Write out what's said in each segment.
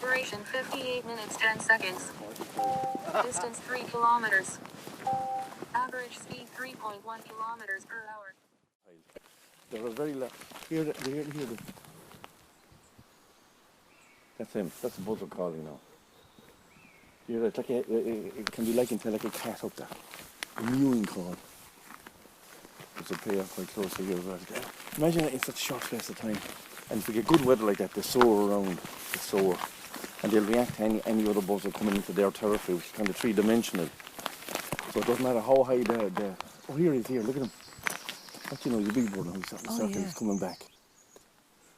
Duration 58 minutes 10 seconds. Distance 3 kilometers. Average speed 3.1 kilometers per hour. They're a very here. That's him. That's the buzzer calling now. Here, it's like it can be likened to like a cat up there. A mewing call. It's a payoff quite close to here. Imagine it in such a short space of time. And if we get good weather like that, they soar around. They soar. And they'll react to any other buzzer coming into their territory, which is kind of three-dimensional. So it doesn't matter how high the oh, here he is, here, look at him. What you know, he's a big bird now, he's coming back.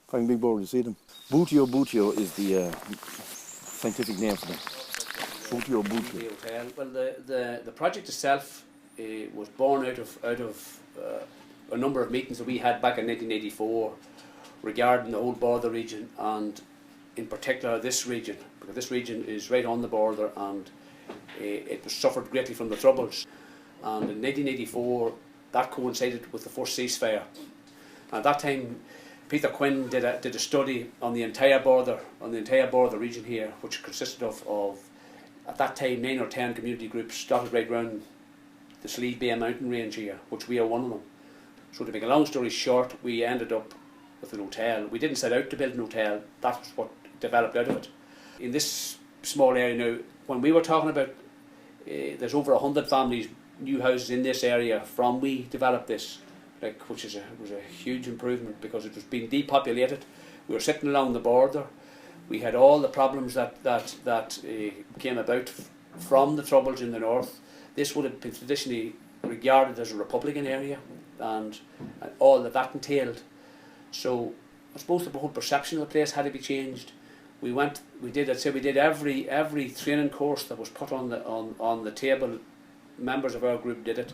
Fine big bird, you see them? Buteo is the scientific name for them. Buteo. Well, the project itself was born out of a number of meetings that we had back in 1984 regarding the whole border region, and in particular this region, because this region is right on the border and it was suffered greatly from the Troubles. And in 1984 that coincided with the first ceasefire. And at that time Peter Quinn did a study on the entire border region here, which consisted of at that time 9 or 10 community groups dotted right round the Slieve Bay mountain range here, which we are one of them. So to make a long story short, we ended up with an hotel. We didn't set out to build an hotel, that's what developed out of it. In this small area now, when we were talking about there's over 100 families, new houses in this area from we developed this, which was a huge improvement because it was being depopulated. We were sitting along the border. We had all the problems that came about from the Troubles in the north. This would have been traditionally regarded as a Republican area, and all that entailed. So I suppose the whole perception of the place had to be changed. We did every training course that was put on the table. Members of our group did it,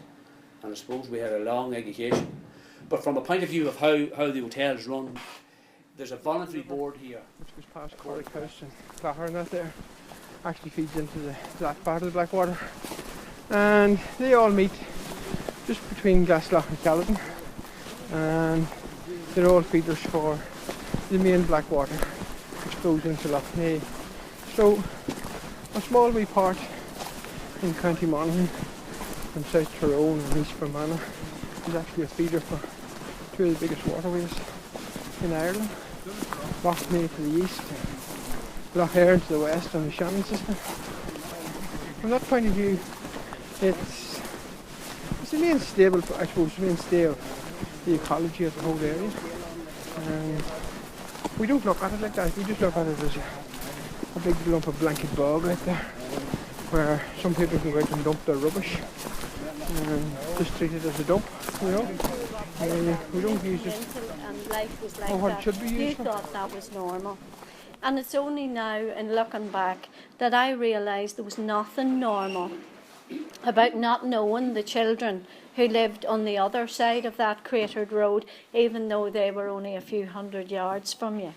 and I suppose we had a long education. But from a point of view of how the hotel is run, there's a voluntary board here. Which was past Corrick House and Clare and that there actually feeds into that part of the Blackwater. And they all meet just between Gasloch and Caledon, and they're all feeders for the main Blackwater, which goes into Lough Neagh. So a small wee part in County Monaghan and South Tyrone and East Fermanagh is actually a feeder for two of the biggest waterways in Ireland. Lough Neagh to the east, Lough Erne to the west, and the Shannon system. From that point of view, it's the main stable, I suppose, the mainstay of the ecology of the whole area. And we don't look at it like that, we just look at it as a big lump of blanket bog right there, where some people can go out and dump their rubbish and just treat it as a dump, you know. We don't use it and life was like what that. It should be used You for. thought that was normal. And it's only now, in looking back, that I realised there was nothing normal about not knowing the children who lived on the other side of that cratered road, even though they were only a few hundred yards from you.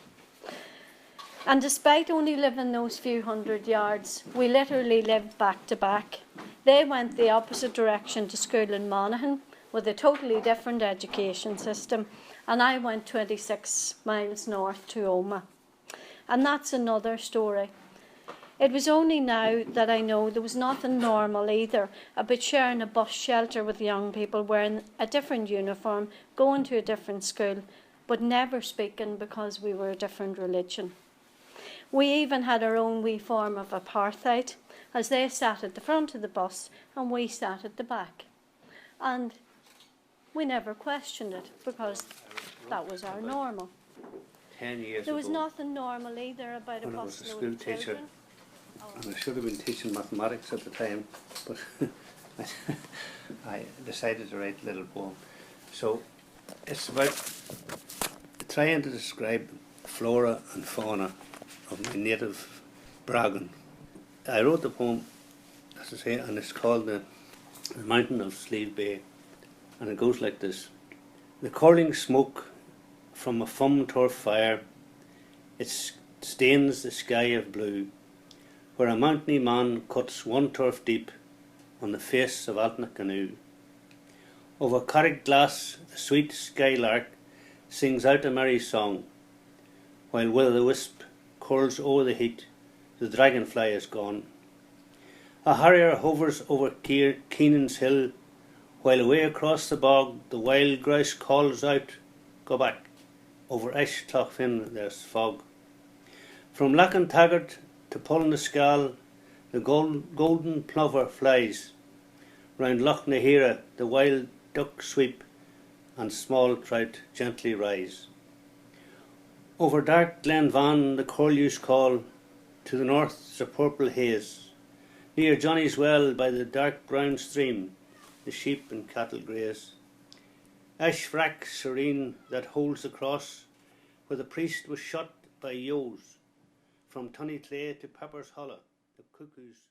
And despite only living those few hundred yards, we literally lived back to back. They went the opposite direction to school in Monaghan with a totally different education system, and I went 26 miles north to Omagh. And that's another story. It was only now that I know there was nothing normal either about sharing a bus shelter with young people wearing a different uniform, going to a different school, but never speaking because we were a different religion. We even had our own wee form of apartheid, as they sat at the front of the bus and we sat at the back. And we never questioned it because that was our normal. 10 years There was ago, nothing normal either about a when I was a bus load school of teacher, children. and I should have been teaching mathematics at the time, but I decided to write a little poem. So it's about trying to describe flora and fauna of my native Bragan. I wrote the poem, as I say, and it's called the Mountain of Slieve Bay, and it goes like this. The curling smoke from a fum turf fire, it stains the sky of blue, where a mountainy man cuts one turf deep on the face of Altnacanoe. Over Carrick Glass the sweet skylark sings out a merry song, while will-o'-the-wisp curls o'er the heat the dragonfly is gone. A harrier hovers over Keenan's hill, while away across the bog the wild grouse calls out, "Go back." Over Esh Clochfin there's fog. From Lachantaggart to Pulnaskal the golden plover flies. Round Loch Nahira the wild duck sweep, and small trout gently rise. Over dark Glen Van the curlews call, to the north's a purple haze. Near Johnny's Well by the dark brown stream the sheep and cattle graze. Ashvrack serene that holds the cross, where the priest was shot by Yos. From Tunnyclay to Pepper's Hollow the cuckoos